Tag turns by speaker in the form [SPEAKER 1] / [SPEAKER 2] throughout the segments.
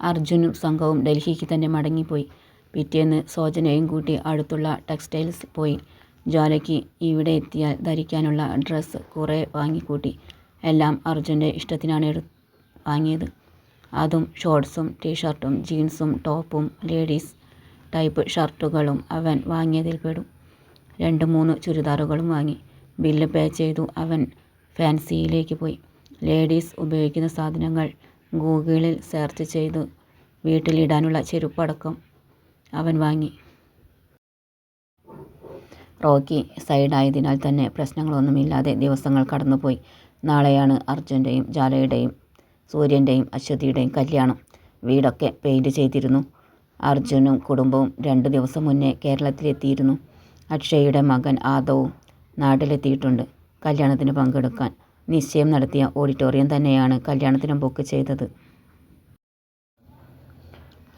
[SPEAKER 1] അർജുനും സംഘവും ഡൽഹിക്ക് തന്നെ മടങ്ങിപ്പോയി. പിറ്റേന്ന് സോജനെയും കൂട്ടി അടുത്തുള്ള ടെക്സ്റ്റൈൽസ് പോയി. ജ്വാലയ്ക്ക് ഇവിടെ എത്തിയാൽ ധരിക്കാനുള്ള ഡ്രസ്സ് കുറേ വാങ്ങിക്കൂട്ടി. എല്ലാം അർജുൻ്റെ ഇഷ്ടത്തിനാണ് വാങ്ങിയത്. അതും ഷോർട്ട്സും ടീഷർട്ടും ജീൻസും ടോപ്പും ലേഡീസ് ടൈപ്പ് ഷർട്ടുകളും അവൻ വാങ്ങിയതിൽ പെടും. 2-3 ചുരിദാറുകളും വാങ്ങി. ബില്ല് പേ ചെയ്തു അവൻ ഫാൻസിയിലേക്ക് പോയി. ലേഡീസ് ഉപയോഗിക്കുന്ന സാധനങ്ങൾ ഗൂഗിളിൽ സെർച്ച് ചെയ്തു വീട്ടിലിടാനുള്ള ചെരുപ്പടക്കം അവൻ വാങ്ങി. റോക്കി സൈഡായതിനാൽ തന്നെ പ്രശ്നങ്ങളൊന്നുമില്ലാതെ ദിവസങ്ങൾ കടന്നുപോയി. നാളെയാണ് അർജുൻ്റെയും ജ്വാലയുടെയും സൂര്യൻ്റെയും അശ്വതിയുടെയും കല്യാണം. വീടൊക്കെ പെയിൻറ് ചെയ്തിരുന്നു. അർജുനും കുടുംബവും 2 ദിവസം മുന്നേ കേരളത്തിലെത്തിയിരുന്നു. അക്ഷയയുടെ മകൻ ആദവും നാട്ടിലെത്തിയിട്ടുണ്ട് കല്യാണത്തിന് പങ്കെടുക്കാൻ. നിശ്ചയം നടത്തിയ ഓഡിറ്റോറിയം തന്നെയാണ് കല്യാണത്തിന് ബുക്ക് ചെയ്തത്.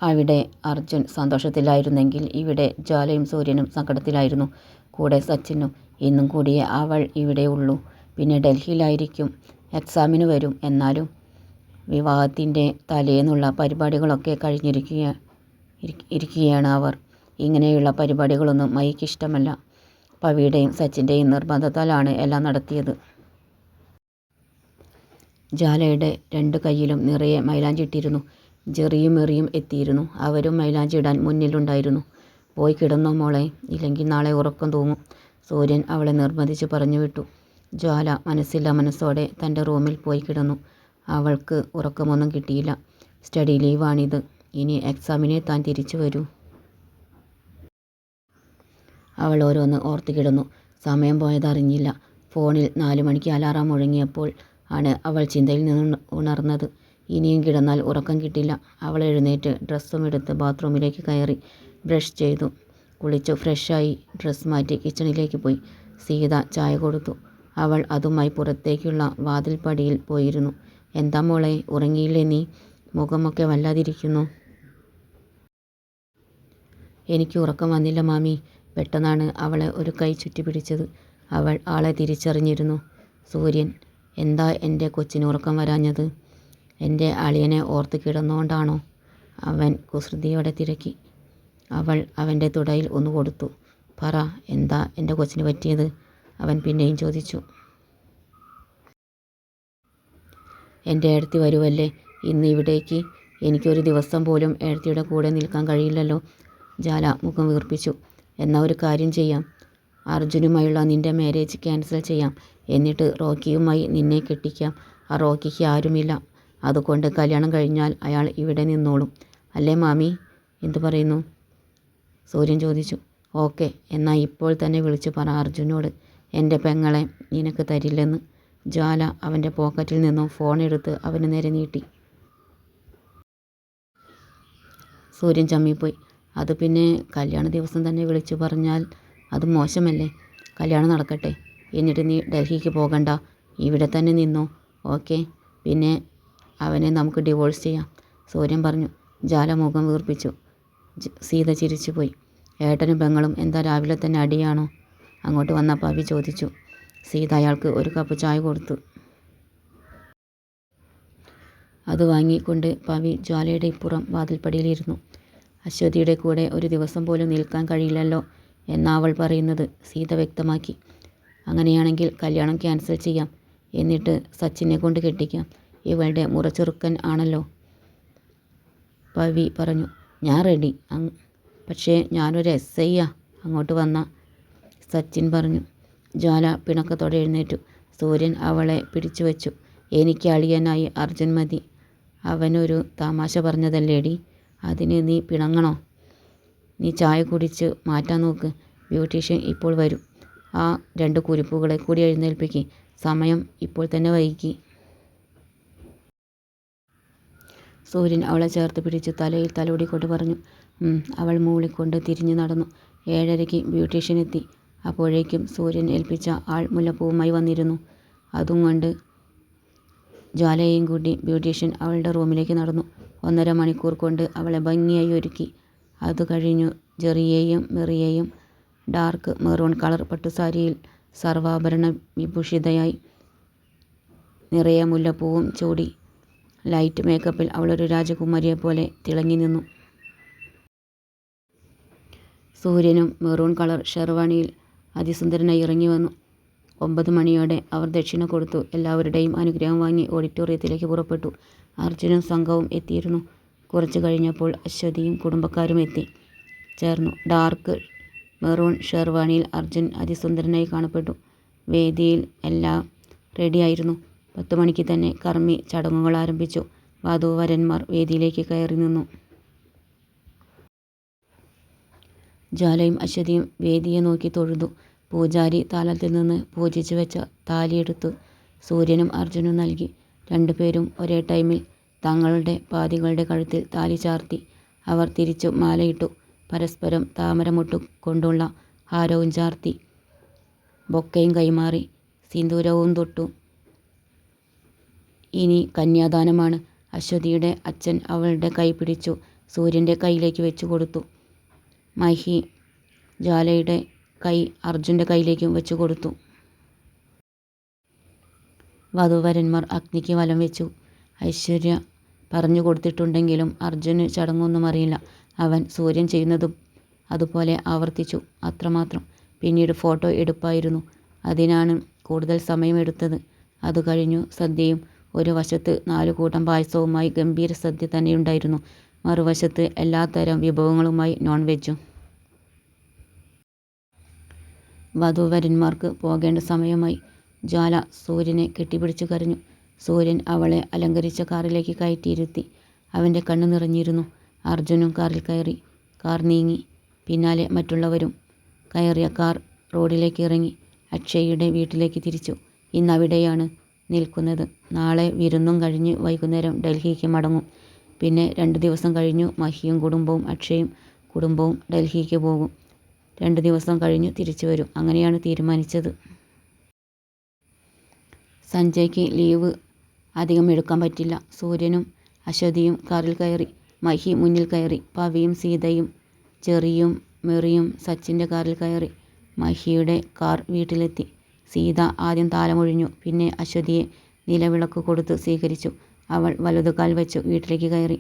[SPEAKER 1] അവിടെ അർജുൻ സന്തോഷത്തിലായിരുന്നെങ്കിൽ ഇവിടെ ജ്വാലയും സൂര്യനും സങ്കടത്തിലായിരുന്നു. കൂടെ സച്ചിനും. ഇന്നും കൂടിയേ അവൾ ഇവിടെ ഉള്ളൂ. പിന്നെ ഡൽഹിയിലായിരിക്കും. എക്സാമിന് വരും. എന്നാലും വിവാഹത്തിൻ്റെ തലേന്നുള്ള പരിപാടികളൊക്കെ കഴിഞ്ഞിരിക്കുകയാണ് അവർ. ഇങ്ങനെയുള്ള പരിപാടികളൊന്നും മൈക്കിഷ്ടമല്ല. പവിയുടെയും സച്ചിൻ്റെയും നിർബന്ധത്താലാണ് എല്ലാം നടത്തിയത്. ജ്വാലയുടെ 2 കൈയിലും നിറയെ മൈലാഞ്ചി ഇട്ടിരുന്നു. ജെറിയും മെറിയും എത്തിയിരുന്നു. അവരും മൈലാഞ്ചി ഇടാൻ മുന്നിലുണ്ടായിരുന്നു. പോയി കിടന്നോ മോളെ, ഇല്ലെങ്കിൽ നാളെ ഉറക്കം തൂങ്ങും. സൂര്യൻ അവളെ നിർബന്ധിച്ച് പറഞ്ഞു വിട്ടു. ജ്വാല മനസ്സില്ലാ മനസ്സോടെ തൻ്റെ റൂമിൽ പോയി കിടന്നു. അവൾക്ക് ഉറക്കമൊന്നും കിട്ടിയില്ല. സ്റ്റഡി ലീവാണിത്. ഇനി എക്സാമിനെ താൻ തിരിച്ചു വരൂ. അവൾ ഓരോന്ന് ഓർത്ത് കിടന്നു. സമയം പോയതറിഞ്ഞില്ല. ഫോണിൽ 4 മണിക്ക് അലാറം മുഴങ്ങിയപ്പോൾ ആണ് അവൾ ചിന്തയിൽ നിന്ന് ഉണർന്നത്. ഇനിയും കിടന്നാൽ ഉറക്കം കിട്ടില്ല. അവൾ എഴുന്നേറ്റ് ഡ്രസ്സും എടുത്ത് ബാത്റൂമിലേക്ക് കയറി. ബ്രഷ് ചെയ്തു, കുളിച്ചു ഫ്രഷായി ഡ്രസ്സ് മാറ്റി കിച്ചണിലേക്ക് പോയി. സീത ചായ കൊടുത്തു. അവൾ അതുമായി പുറത്തേക്കുള്ള വാതിൽപ്പടിയിൽ പോയിരുന്നു. എന്താ മോളെ, ഉറങ്ങിയില്ലേ നീ? മുഖമൊക്കെ വല്ലാതിരിക്കുന്നു. എനിക്ക് ഉറക്കം വന്നില്ല മാമി. പെട്ടെന്നാണ് അവളെ ഒരു കൈ ചുറ്റി പിടിച്ചത്. അവൾ ആളെ തിരിച്ചറിഞ്ഞിരുന്നു. സൂര്യൻ. എന്താ എൻ്റെ കൊച്ചിന് ഉറക്കം വരാഞ്ഞത്? എൻ്റെ അളിയനെ ഓർത്ത് കിടന്നുകൊണ്ടാണോ? അവൻ കുസൃതിയോടെ തിരക്കി. അവൾ അവൻ്റെ തുടയിൽ ഒന്ന് കൊടുത്തു. പറ, എന്താ എൻ്റെ കൊച്ചിന് പറ്റിയത്? അവൻ പിന്നെയും ചോദിച്ചു. എൻ്റെ ഏടത്തി വരുവല്ലേ ഇന്ന് ഇവിടേക്ക്? എനിക്കൊരു ദിവസം പോലും ഏടത്തിയുടെ കൂടെ നിൽക്കാൻ കഴിയില്ലല്ലോ. ജ്വാല മുഖം വീർപ്പിച്ചു. എന്നാ ഒരു കാര്യം ചെയ്യാം. അർജുനുമായുള്ള നിൻ്റെ മാരേജ് ക്യാൻസൽ ചെയ്യാം. എന്നിട്ട് റോക്കിയുമായി നിന്നെ കെട്ടിക്കാം. ആ റോക്കിക്ക് ആരുമില്ല. അതുകൊണ്ട് കല്യാണം കഴിഞ്ഞാൽ അയാൾ ഇവിടെ നിന്നോളും. അല്ലേ മാമി? എന്തു പറയുന്നു? സൂര്യൻ ചോദിച്ചു. ഓക്കെ, എന്നാൽ ഇപ്പോൾ തന്നെ വിളിച്ചു പറ അർജുനോട് എൻ്റെ പെങ്ങളെ നിനക്ക് തരില്ലെന്ന്. ജ്വാല അവൻ്റെ പോക്കറ്റിൽ നിന്നും ഫോൺ എടുത്ത് അവന് നേരെ നീട്ടി. സൂര്യൻ ചമ്മിപ്പോയി. അത് പിന്നെ കല്യാണ ദിവസം തന്നെ വിളിച്ചു പറഞ്ഞാൽ അത് മോശമല്ലേ? കല്യാണം നടക്കട്ടെ, എന്നിട്ട് നീ ഡൽഹിക്ക് പോകണ്ട, ഇവിടെ തന്നെ നിന്നോ. ഓക്കെ, പിന്നെ അവനെ നമുക്ക് ഡിവോഴ്സ് ചെയ്യാം, സൂര്യൻ പറഞ്ഞു. ജ്വാല മുഖം വീർപ്പിച്ചു. സീത ചിരിച്ചുപോയി. ഏട്ടനും പെങ്ങളും എന്താ രാവിലെ തന്നെ അടിയാണോ? അങ്ങോട്ട് വന്ന പവി ചോദിച്ചു. സീത അയാൾക്ക് ഒരു കപ്പ് ചായ കൊടുത്തു. അത് വാങ്ങിക്കൊണ്ട് പവി ജ്വാലയുടെ ഇപ്പുറം വാതിൽപ്പടിയിലിരുന്നു. അശ്വതിയുടെ കൂടെ ഒരു ദിവസം പോലും നിൽക്കാൻ കഴിയില്ലല്ലോ എന്നാ അവൾ പറയുന്നത്, സീത വ്യക്തമാക്കി. അങ്ങനെയാണെങ്കിൽ കല്യാണം ക്യാൻസൽ ചെയ്യാം, എന്നിട്ട് സച്ചിനെ കൊണ്ട് കെട്ടിക്കാം. ഇവളുടെ മുറച്ചെറുക്കൻ ആണല്ലോ. പവി പറഞ്ഞു. ഞാൻ റെഡി. പക്ഷേ ഞാനൊരു SIയാ അങ്ങോട്ട് വന്ന. സച്ചിൻ പറഞ്ഞു. ജ്വാല പിണക്കത്തോടെ എഴുന്നേറ്റു. സൂര്യൻ അവളെ പിടിച്ചു വച്ചു. എനിക്ക് അളിയനായി അർജുൻ മതി. അവനൊരു തമാശ പറഞ്ഞതല്ലേടി, അതിന് നീ പിണങ്ങണോ? നീ ചായ കുടിച്ച് മാറ്റാൻ നോക്ക്. ബ്യൂട്ടീഷ്യൻ ഇപ്പോൾ വരും. ആ 2 കുരിപ്പുകളെ കൂടി എഴുന്നേൽപ്പിക്ക്. സമയം ഇപ്പോൾ തന്നെ വൈകി. സൂര്യൻ അവളെ ചേർത്ത് പിടിച്ച് തലയിൽ തലോടിക്കൊണ്ട് പറഞ്ഞു. അവൾ മൂളിക്കൊണ്ട് തിരിഞ്ഞു നടന്നു. 7:30-ക്ക് ബ്യൂട്ടീഷ്യൻ എത്തി. അപ്പോഴേക്കും സൂര്യൻ ഏൽപ്പിച്ച ആൾ മുല്ലപ്പൂവുമായി വന്നിരുന്നു. അതും കൊണ്ട് ജ്വാലയെയും കൂട്ടി ബ്യൂട്ടീഷ്യൻ അവളുടെ റൂമിലേക്ക് നടന്നു. 1.5 മണിക്കൂർ കൊണ്ട് അവളെ ഭംഗിയായി ഒരുക്കി. അത് കഴിഞ്ഞു ജെറിയെയും മെറിയെയും ഡാർക്ക് മെറൂൺ കളർ പട്ടുസാരിയിൽ സർവാഭരണ വിഭൂഷിതയായി നിറയെ മുല്ലപ്പൂവും ചൂടി ലൈറ്റ് മേക്കപ്പിൽ അവളൊരു രാജകുമാരിയെപ്പോലെ തിളങ്ങി നിന്നു. സൂര്യനും മെറൂൺ കളർ ഷെർവാണിയിൽ അതിസുന്ദരനായി ഇറങ്ങി വന്നു. 9 മണിയോടെ അവർ ദക്ഷിണ കൊടുത്തു എല്ലാവരുടെയും അനുഗ്രഹം വാങ്ങി ഓഡിറ്റോറിയത്തിലേക്ക് പുറപ്പെട്ടു. അർജുനും സംഘവും എത്തിയിരുന്നു. കുറച്ചു കഴിഞ്ഞപ്പോൾ അശ്വതിയും കുടുംബക്കാരും എത്തി ചേർന്നു. ഡാർക്ക് മെറൂൺ ഷെർവാണിയിൽ അർജുൻ അതിസുന്ദരനായി കാണപ്പെട്ടു. വേദിയിൽ എല്ലാം റെഡിയായിരുന്നു. 10 മണിക്ക് തന്നെ കർമ്മി ചടങ്ങുകൾ ആരംഭിച്ചു. വധൂവരന്മാർ വേദിയിലേക്ക് കയറി നിന്നു. ജ്വാലയും അശ്വതിയും വേദിയെ നോക്കി തൊഴുതു. പൂജാരി താലത്തിൽ നിന്ന് പൂജിച്ചു വെച്ച താലിയെടുത്ത് സൂര്യനും അർജുനും നൽകി. രണ്ടുപേരും ഒരേ ടൈമിൽ തങ്ങളുടെ പാതികളുടെ കഴുത്തിൽ താലി ചാർത്തി. അവർ തിരിച്ചു മാലയിട്ടു. പരസ്പരം താമരമൊട്ടു കൊണ്ടുള്ള ഹാരവും ചാർത്തി. ബൊക്കയും കൈമാറി. സിന്ദൂരവും തൊട്ടു. ഇനി കന്യാദാനമാണ്. അശ്വതിയുടെ അച്ഛൻ അവളുടെ കൈ പിടിച്ചു സൂര്യൻ്റെ കൈയിലേക്ക് വെച്ചു കൊടുത്തു. മഹി ജ്വാലയുടെ കൈ അർജുൻ്റെ കൈയിലേക്കും വെച്ചു കൊടുത്തു. വധൂവരന്മാർ അഗ്നിക്ക് വലം വെച്ചു. ഐശ്വര്യ പറഞ്ഞു കൊടുത്തിട്ടുണ്ടെങ്കിലും അർജുന് ചടങ്ങൊന്നും അറിയില്ല. അവൻ സൂര്യൻ ചെയ്യുന്നതും അതുപോലെ ആവർത്തിച്ചു. അത്രമാത്രം. പിന്നീട് ഫോട്ടോ എടുപ്പായിരുന്നു. അതിനാണ് കൂടുതൽ സമയമെടുത്തത്. അത് കഴിഞ്ഞു സദ്യയും. ഒരു വശത്ത് 4 കൂട്ടം പായസവുമായി ഗംഭീര സദ്യ തന്നെയുണ്ടായിരുന്നു. മറുവശത്ത് എല്ലാത്തരം വിഭവങ്ങളുമായി നോൺ വെജും. വധൂവരന്മാർക്ക് പോകേണ്ട സമയമായി. ജ്വാല സൂര്യനെ കെട്ടിപ്പിടിച്ചു കരഞ്ഞു. സൂര്യൻ അവളെ അലങ്കരിച്ച കാറിലേക്ക് കയറ്റിയിരുത്തി. അവൻ്റെ കണ്ണ് നിറഞ്ഞിരുന്നു. അർജുനും കാറിൽ കയറി. കാർ നീങ്ങി. പിന്നാലെ മറ്റുള്ളവരും. കയറിയ കാർ റോഡിലേക്ക് ഇറങ്ങി. അക്ഷയയുടെ വീട്ടിലേക്ക് തിരിച്ചു. ഇന്നവിടെയാണ് നിൽക്കുന്നത്. നാളെ വിരുന്നും കഴിഞ്ഞ് വൈകുന്നേരം ഡൽഹിക്ക് മടങ്ങും. പിന്നെ 2 ദിവസം കഴിഞ്ഞു മഹിയും കുടുംബവും അക്ഷയും കുടുംബവും ഡൽഹിക്ക് പോകും. 2 ദിവസം കഴിഞ്ഞു തിരിച്ചു വരും. അങ്ങനെയാണ് തീരുമാനിച്ചത്. സഞ്ജയ്ക്ക് ലീവ് അധികം എടുക്കാൻ പറ്റില്ല. സൂര്യനും അശ്വതിയും കാറിൽ കയറി. മഹി മുന്നിൽ കയറി. പവിയും സീതയും ചെറിയും മെറിയും സച്ചിൻ്റെ കാറിൽ കയറി. മഹിയുടെ കാർ വീട്ടിലെത്തി. സീത ആദ്യം താലമൊഴിഞ്ഞു. പിന്നെ അശ്വതിയെ നിലവിളക്ക് കൊടുത്ത് സ്വീകരിച്ചു. അവൾ വലതുകാൽ വെച്ചു വീട്ടിലേക്ക് കയറി.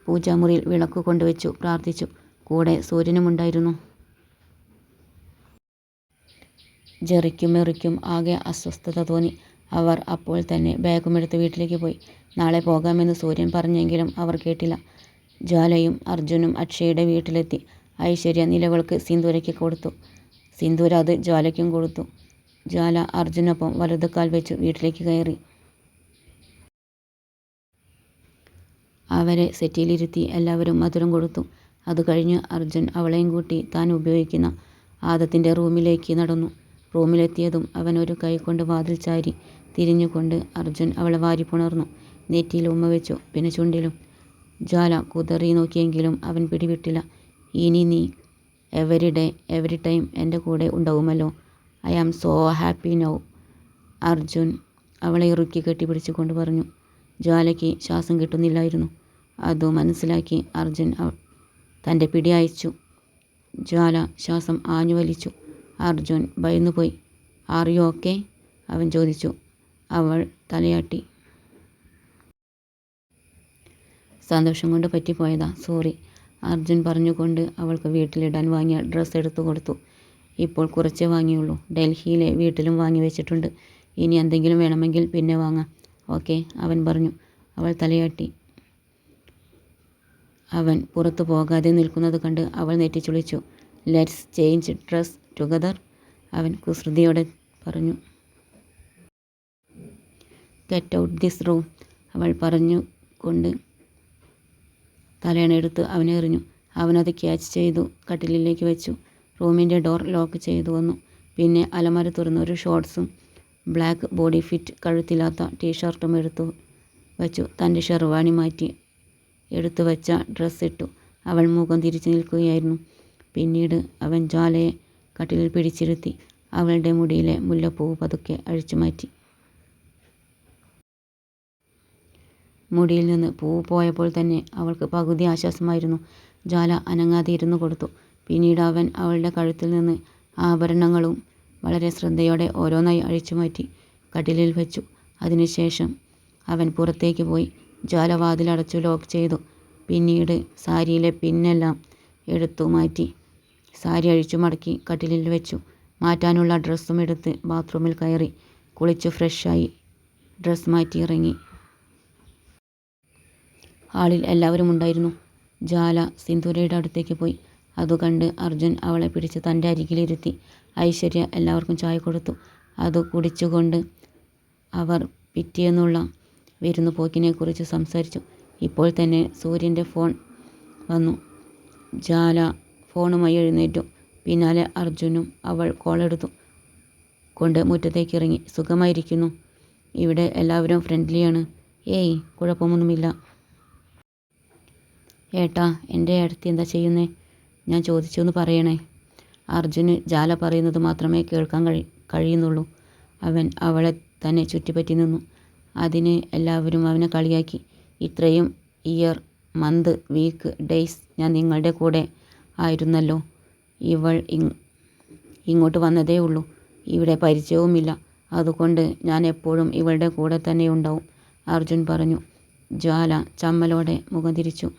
[SPEAKER 1] പൂജാമുറിയിൽ വിളക്ക് കൊണ്ടുവച്ചു പ്രാർത്ഥിച്ചു. കൂടെ സൂര്യനുമുണ്ടായിരുന്നു. ജെറിക്കും മെറിക്കും ആകെ അസ്വസ്ഥത തോന്നി. അവർ അപ്പോൾ തന്നെ ബാഗുമെടുത്ത് വീട്ടിലേക്ക് പോയി. നാളെ പോകാമെന്ന് സൂര്യൻ പറഞ്ഞെങ്കിലും അവർ കേട്ടില്ല. ജ്വാലയും അർജുനും അക്ഷയുടെ വീട്ടിലെത്തി. ഐശ്വര്യ നിലവിളക്ക് സിന്ദൂരയ്ക്ക് കൊടുത്തു. സിന്ദൂര അത് ജ്വാലയ്ക്കും കൊടുത്തു. ജ്വാല അർജുനൊപ്പം വലതുകാൽ വെച്ചു വീട്ടിലേക്ക് കയറി. അവരെ സെറ്റിയിലിരുത്തി എല്ലാവരും മധുരം കൊടുത്തു. അത് കഴിഞ്ഞ് അർജുൻ അവളെയും കൂട്ടി താൻ ഉപയോഗിക്കുന്ന ആദത്തിൻ്റെ റൂമിലേക്ക് നടന്നു. റൂമിലെത്തിയതും അവൻ ഒരു കൈ കൊണ്ട് വാതിൽ ചാരി. തിരിഞ്ഞുകൊണ്ട് അർജുൻ അവളെ വാരിപ്പുണർന്നു. നെറ്റിയിൽ ഉമ്മ വെച്ചു. പിന്നെ ചുണ്ടിലും. ജ്വാല കുതറി നോക്കിയെങ്കിലും അവൻ പിടിവിട്ടില്ല. ഇനി നീ എവരി ടൈം എൻ്റെ കൂടെ ഉണ്ടാവുമല്ലോ. I am so happy now. Arjun അവളെ ഇറുക്കി കെട്ടിപ്പിടിച്ചുകൊണ്ട് പറഞ്ഞു. ജ്വാലയ്ക്ക് ശ്വാസം കിട്ടുന്നില്ലായിരുന്നു. അത് മനസ്സിലാക്കി അർജുൻ തൻ്റെ പിടി അയച്ചു. ജ്വാല ശ്വാസം ആഞ്ഞു വലിച്ചു. അർജുൻ ഭയന്നുപോയി. Are you okay? അവൻ ചോദിച്ചു. അവൾ തലയാട്ടി. സന്തോഷം കൊണ്ട് പറ്റിപ്പോയതാ, സോറി. അർജുൻ പറഞ്ഞുകൊണ്ട് അവൾക്ക് വീട്ടിലിടാൻ വാങ്ങിയ ഡ്രസ്സ് എടുത്തു കൊടുത്തു. ഇപ്പോൾ കുറച്ചേ വാങ്ങിയുള്ളൂ. ഡൽഹിയിലെ വീട്ടിലും വാങ്ങി വെച്ചിട്ടുണ്ട്. ഇനി എന്തെങ്കിലും വേണമെങ്കിൽ പിന്നെ വാങ്ങാം. ഓക്കെ, അവൻ പറഞ്ഞു. അവൾ തലയാട്ടി. അവൻ പുറത്തു പോകാതെ നിൽക്കുന്നത് കണ്ട് അവൾ നെറ്റിച്ചുളിച്ചു. ലെറ്റ്സ് ചേഞ്ച് ഡ്രസ് ടുഗദർ, അവൻ കുസൃതിയോടെ പറഞ്ഞു. ഗെറ്റ് ഔട്ട് ദിസ് റൂം, അവൾ പറഞ്ഞുകൊണ്ട് തലയണയെടുത്ത് അവനെ എറിഞ്ഞു. അവനത് ക്യാച്ച് ചെയ്തു കട്ടിലിലേക്ക് വെച്ചു. റൂമിൻ്റെ ഡോർ ലോക്ക് ചെയ്തു വന്നു. പിന്നെ അലമാര തുറന്ന് ഒരു ഷോർട്ട്സും ബ്ലാക്ക് ബോഡി ഫിറ്റ് കഴുത്തില്ലാത്ത ടീഷർട്ടും എടുത്തു വച്ചു. തൻ്റെ ഷെർവാണി മാറ്റി എടുത്തു വച്ച ഡ്രസ്സ് ഇട്ടു. അവൾ മുഖം തിരിച്ചു നിൽക്കുകയായിരുന്നു. പിന്നീട് അവൻ ജ്വാലയെ കട്ടിലിൽ പിടിച്ചിരുത്തി. അവളുടെ മുടിയിലെ മുല്ലപ്പൂവ് പതുക്കെ അഴിച്ചു മാറ്റി. മുടിയിൽ നിന്ന് പൂവ് പോയപ്പോൾ തന്നെ അവൾക്ക് പകുതി ആശ്വാസമായിരുന്നു. ജ്വാല അനങ്ങാതെ ഇരുന്നു കൊടുത്തു. പിന്നീട് അവൻ അവളുടെ കഴുത്തിൽ നിന്ന് ആഭരണങ്ങളും വളരെ ശ്രദ്ധയോടെ ഓരോന്നായി അഴിച്ചു മാറ്റി കട്ടിലിൽ വെച്ചു. അതിനുശേഷം അവൻ പുറത്തേക്ക് പോയി. ജ്വാല വാതിലടച്ചു ലോക്ക് ചെയ്തു. പിന്നീട് സാരിയിലെ പിന്നെല്ലാം എടുത്തു മാറ്റി. സാരി അഴിച്ചു മടക്കി കട്ടിലിൽ വെച്ചു. മാറ്റാനുള്ള ഡ്രസ്സും എടുത്ത് ബാത്റൂമിൽ കയറി. കുളിച്ചു ഫ്രഷായി ഡ്രസ്സ് മാറ്റി ഇറങ്ങി. ഹാളിൽ എല്ലാവരും ഉണ്ടായിരുന്നു. ജ്വാല സിന്ദൂരയുടെ അടുത്തേക്ക് പോയി. അതു കണ്ട് അർജുൻ അവളെ പിടിച്ച് തൻ്റെ അരികിലിരുത്തി. ഐശ്വര്യ എല്ലാവർക്കും ചായ കൊടുത്തു. അത് കുടിച്ചുകൊണ്ട് അവർ പിറ്റേന്നുള്ള വിരുന്നുപോക്കിനെക്കുറിച്ച് സംസാരിച്ചു. ഇപ്പോൾ തന്നെ സൂര്യൻ്റെ ഫോൺ വന്നു. ജ്വാല ഫോണുമായി എഴുന്നേറ്റു. പിന്നാലെ അർജുനും. അവൾ കോളെടുത്തു കൊണ്ട് മുറ്റത്തേക്ക് ഇറങ്ങി. സുഖമായിരിക്കുന്നു. ഇവിടെ എല്ലാവരും ഫ്രണ്ട്ലിയാണ്. ഏയ് കുഴപ്പമൊന്നുമില്ല. ഏട്ടാ, എൻ്റെ അടുത്ത് എന്താ ചെയ്യുന്നേ? ഞാൻ ചോദിച്ചെന്ന് പറയണേ. അർജുന് ജ്വാല പറയുന്നത് മാത്രമേ കേൾക്കാൻ കഴിയുന്നുള്ളൂ. അവൻ അവളെ തന്നെ ചുറ്റിപ്പറ്റി നിന്നു. അതിന് എല്ലാവരും അവനെ കളിയാക്കി. ഇത്രയും ഇയർ, മന്ത്, വീക്ക്, ഡേയ്സ് ഞാൻ നിങ്ങളുടെ കൂടെ ആയിരുന്നല്ലോ. ഇവൾ ഇങ്ങോട്ട് വന്നതേ ഉള്ളൂ. ഇവിടെ പരിചയവുമില്ല. അതുകൊണ്ട് ഞാൻ എപ്പോഴും ഇവളുടെ കൂടെ തന്നെ ഉണ്ടാവും, അർജുൻ പറഞ്ഞു. ജ്വാല ചമ്മലോടെ മുഖം തിരിച്ചു.